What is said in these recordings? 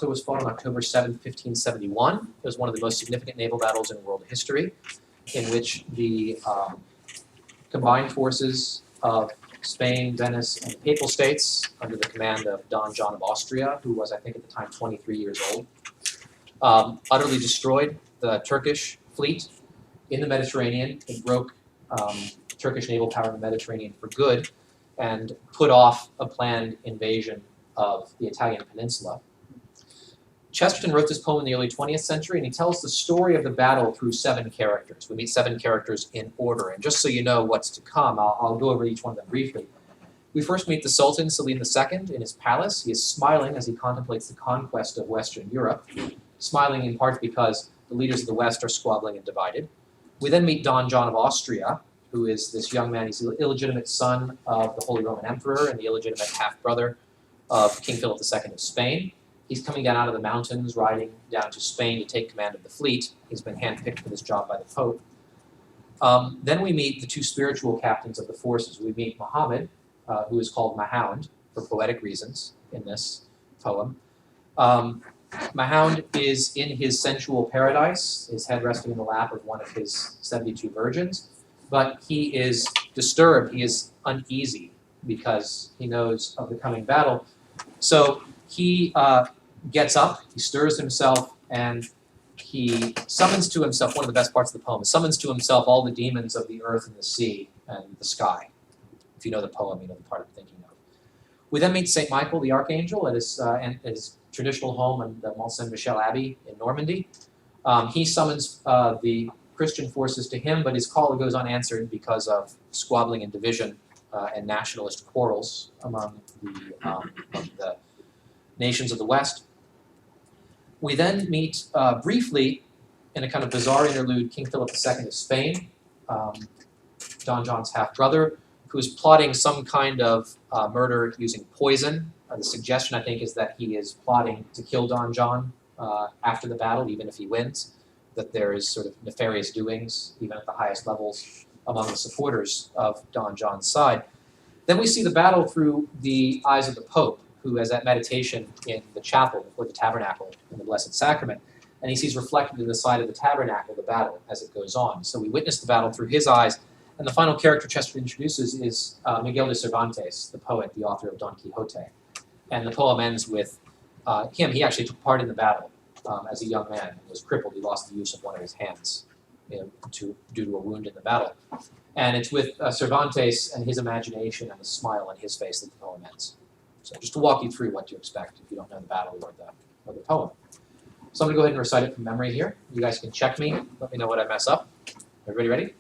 was fought on October 7, 1571. It was one of the most significant naval battles in world history, in which the combined forces of Spain, Venice, and the Papal States, under the command of Don John of Austria, who was, I think, at the time 23 years old, utterly destroyed the Turkish fleet in the Mediterranean. It broke Turkish naval power in the Mediterranean for good and put off a planned invasion of the Italian peninsula. Chesterton wrote this poem in the early 20th century, and he tells the story of the battle through 7 characters. We meet 7 characters in order, and just so you know what's to come, I'll go over each one of them briefly. We first meet the Sultan, Selim II, in his palace. He is smiling as he contemplates the conquest of Western Europe, smiling in part because the leaders of the West are squabbling and divided. We then meet Don John of Austria, who is this young man. He's the illegitimate son of the Holy Roman Emperor and the illegitimate half-brother of King Philip II of Spain. He's coming down out of the mountains, riding down to Spain to take command of the fleet. He's been handpicked for this job by the Pope. Then we meet the 2 spiritual captains of the forces. We meet Muhammad, who is called Mahound for poetic reasons in this poem. Mahound is in his sensual paradise, his head resting in the lap of one of his 72 virgins, but he is disturbed, he is uneasy because he knows of the coming battle. So he gets up, he stirs himself, and he summons to himself, one of the best parts of the poem, summons to himself all the demons of the earth and the sea and the sky. If you know the poem, you know the part I'm thinking of. We then meet St. Michael, the Archangel, at his traditional home in the Mont Saint-Michel Abbey in Normandy. He summons the Christian forces to him, but his call goes unanswered because of squabbling and division and nationalist quarrels among the nations of the West. We then meet briefly, in a kind of bizarre interlude, King Philip II of Spain, Don John's half-brother, who is plotting some kind of murder using poison. The suggestion, I think, is that he is plotting to kill Don John after the battle, even if he wins, that there is sort of nefarious doings, even at the highest levels, among the supporters of Don John's side. Then we see the battle through the eyes of the Pope, who is at meditation in the chapel before the tabernacle in the Blessed Sacrament, and he sees reflected in the side of the tabernacle the battle as it goes on. So we witness the battle through his eyes, and the final character Chesterton introduces is Miguel de Cervantes, the poet, the author of Don Quixote. And the poem ends with him. He actually took part in the battle as a young man. He was crippled. He lost the use of one of his hands due to a wound in the battle. And it's with Cervantes and his imagination and the smile on his face that the poem ends. So just to walk you through what to expect if you don't know the battle or the poem. So I'm going to go ahead and recite it from memory here. You guys can check me. Let me know what I mess up. Everybody ready?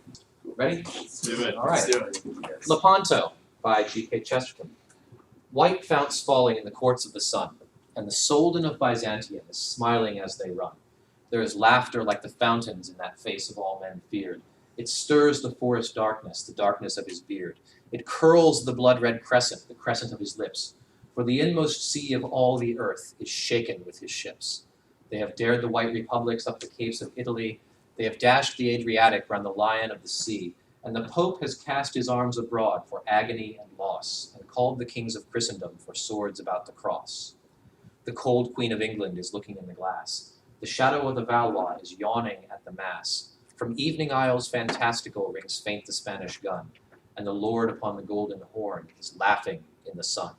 Ready? Let's do it. All right. Let's do it. Yes. Lepanto by G.K. Chesterton. White founts falling in the courts of the sun, and the Soldan of Byzantium is smiling as they run. There is laughter like the fountains in that face of all men feared. It stirs the forest darkness, the darkness of his beard. It curls the blood-red crescent, the crescent of his lips. For the inmost sea of all the earth is shaken with his ships. They have dared the white republics up the capes of Italy. They have dashed the Adriatic round the lion of the sea. And the Pope has cast his arms abroad for agony and loss, and called the kings of Christendom for swords about the cross. The cold Queen of England is looking in the glass. The shadow of the Valois is yawning at the mass. From evening isles fantastical rings faint the Spanish gun, and the Lord upon the golden horn is laughing in the sun.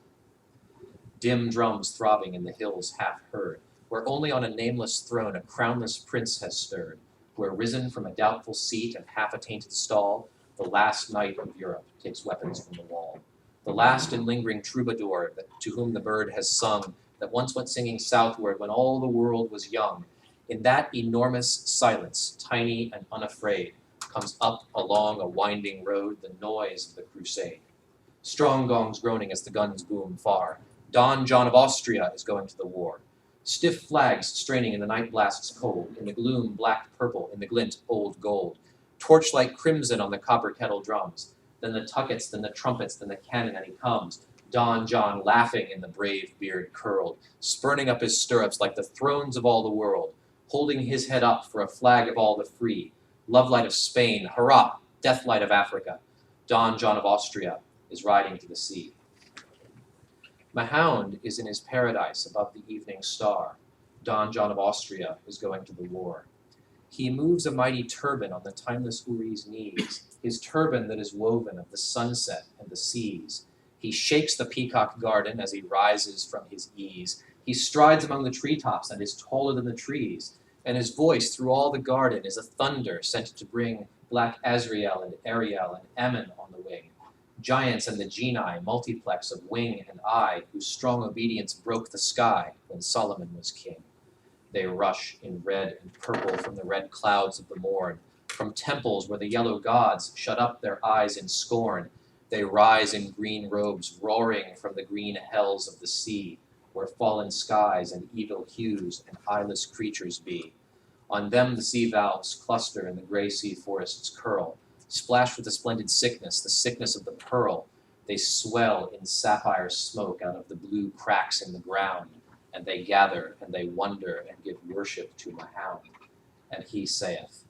Dim drums throbbing in the hills half heard, where only on a nameless throne a crownless prince has stirred, where risen from a doubtful seat and half a tainted stall, the last knight of Europe takes weapons from the wall. The last and lingering troubadour to whom the bird has sung, that once went singing southward when all the world was young. In that enormous silence, tiny and unafraid, comes up along a winding road the noise of the crusade. Strong gongs groaning as the guns boom far. Don John of Austria is going to the war. Stiff flags straining in the night blasts cold, in the gloom black purple, in the glint old gold. Torchlight crimson on the copper kettle drums. Then the tuckets, then the trumpets, then the cannon, and he comes. Don John laughing in the brave beard curled, spurning up his stirrups like the thrones of all the world, holding his head up for a flag of all the free. Love light of Spain, hurrah, death light of Africa. Don John of Austria is riding to the sea. Mahound is in his paradise above the evening star. Don John of Austria is going to the war. He moves a mighty turban on the timeless Uri's knees, his turban that is woven of the sunset and the seas. He shakes the peacock garden as he rises from his ease. He strides among the treetops and is taller than the trees, and his voice through all the garden is a thunder sent to bring black Azrael and Ariel and Ammon on the wing, giants and the genii, multiplex of wing and eye, whose strong obedience broke the sky when Solomon was king. They rush in red and purple from the red clouds of the morn, from temples where the yellow gods shut up their eyes in scorn. They rise in green robes, roaring from the green hells of the sea, where fallen skies and evil hues and eyeless creatures be. On them the sea valves cluster and the gray sea forests curl, splashed with a splendid sickness, the sickness of the pearl. They swell in sapphire smoke out of the blue cracks in the ground, and they gather and they wonder and give worship to Mahound. And he saith,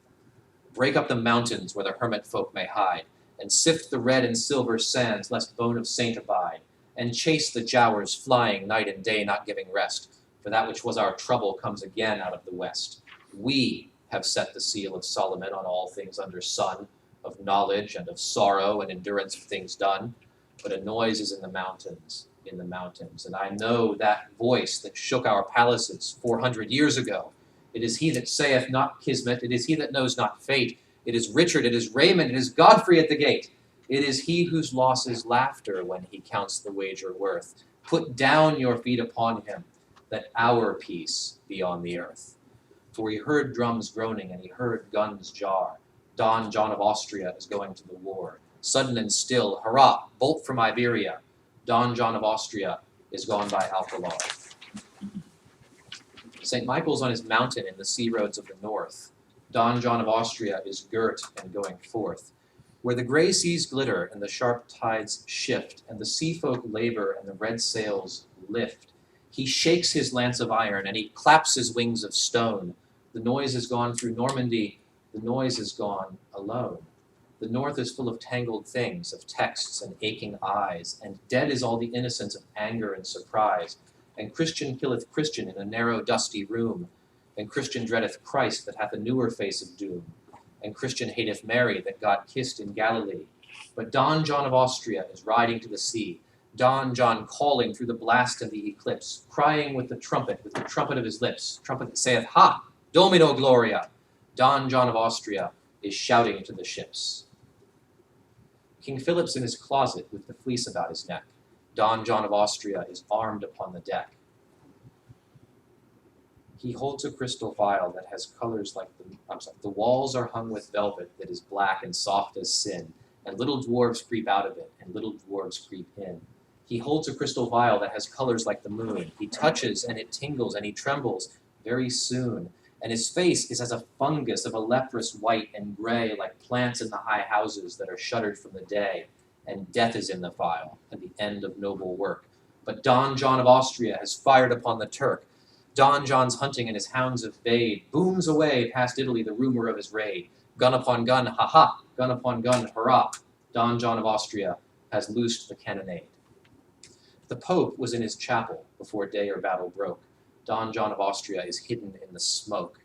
break up the mountains where the hermit folk may hide, and sift the red and silver sands, lest bone of saint abide, and chase the jowers flying night and day, not giving rest, for that which was our trouble comes again out of the west. We have set the seal of Solomon on all things under sun, of knowledge and of sorrow and endurance of things done, but a noise is in the mountains, and I know that voice that shook our palaces 400 years ago. It is he that saith not kismet, it is he that knows not fate. It is Richard, it is Raymond, it is Godfrey at the gate. It is he whose loss is laughter when he counts the wager worth. Put down your feet upon him, that our peace be on the earth. For he heard drums groaning and he heard guns jar. Don John of Austria is going to the war. Sudden and still, hurrah, bolt from Iberia. Don John of Austria is gone by Alcalá. St. Michael's on his mountain in the sea roads of the north. Don John of Austria is girt and going forth. Where the gray seas glitter and the sharp tides shift, and the sea folk labor and the red sails lift, he shakes his lance of iron and he claps his wings of stone. The noise is gone through Normandy, the noise is gone alone. The north is full of tangled things, of texts and aching eyes, and dead is all the innocence of anger and surprise. And Christian killeth Christian in a narrow dusty room, and Christian dreadeth Christ that hath a newer face of doom, and Christian hateth Mary that God kissed in Galilee. But Don John of Austria is riding to the sea, Don John calling through the blast of the eclipse, crying with the trumpet of his lips, trumpet that saith, Ha! Domino Gloria! Don John of Austria is shouting to the ships. King Philip's in his closet with the fleece about his neck. Don John of Austria is armed upon the deck. He holds a crystal vial that has colors like the walls are hung with velvet that is black and soft as sin, and little dwarves creep out of it, and little dwarves creep in. He holds a crystal vial that has colors like the moon. He touches, and it tingles, and he trembles very soon. And his face is as a fungus of a leprous white and gray, like plants in the high houses that are shuttered from the day. And death is in the vial, and the end of noble work. But Don John of Austria has fired upon the Turk. Don John's hunting and his hounds have bayed. Booms away past Italy the rumor of his raid. Gun upon gun, ha-ha! Gun upon gun, hurrah! Don John of Austria has loosed the cannonade. The Pope was in his chapel before day or battle broke. Don John of Austria is hidden in the smoke.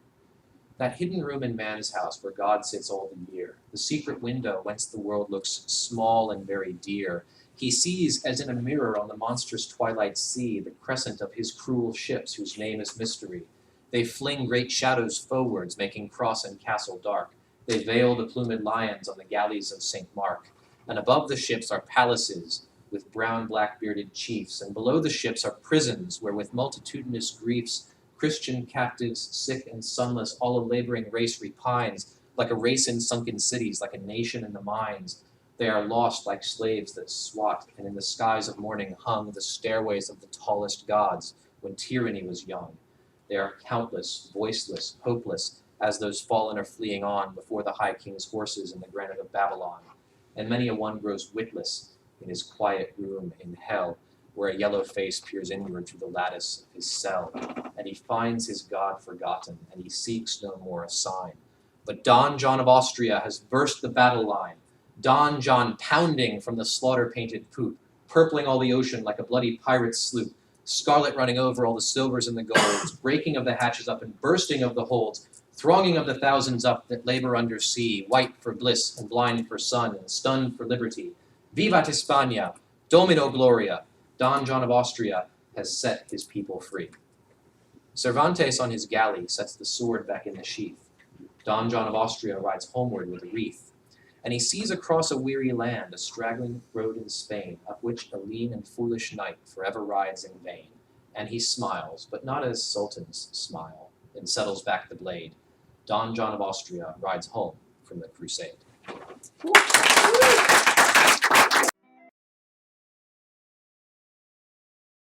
That hidden room in man's house where God sits all the year, the secret window whence the world looks small and very dear. He sees, as in a mirror on the monstrous twilight sea, the crescent of his cruel ships whose name is mystery. They fling great shadows forwards, making cross and castle dark. They veil the plumed lions on the galleys of St. Mark. And above the ships are palaces, with brown black-bearded chiefs, and below the ships are prisons where with multitudinous griefs Christian captives, sick and sunless, all a laboring race repines, like a race in sunken cities, like a nation in the mines. They are lost like slaves that swat, and in the skies of morning hung the stairways of the tallest gods when tyranny was young. They are countless, voiceless, hopeless, as those fallen are fleeing on before the high king's horses in the granite of Babylon. And many a one grows witless in his quiet room in hell, where a yellow face peers inward through the lattice of his cell, and he finds his God forgotten, and he seeks no more a sign. But Don John of Austria has burst the battle line, Don John pounding from the slaughter-painted poop, purpling all the ocean like a bloody pirate's sloop. Scarlet running over all the silvers and the golds, breaking of the hatches up and bursting of the holds, thronging of the thousands up that labor under sea, white for bliss and blind for sun and stunned for liberty. Vivat Hispania, Domino Gloria, Don John of Austria has set his people free. Cervantes on his galley sets the sword back in the sheath. Don John of Austria rides homeward with a wreath. And he sees across a weary land a straggling road in Spain, up which a lean and foolish knight forever rides in vain. And he smiles, but not as sultans smile, and settles back the blade. Don John of Austria rides home from the crusade.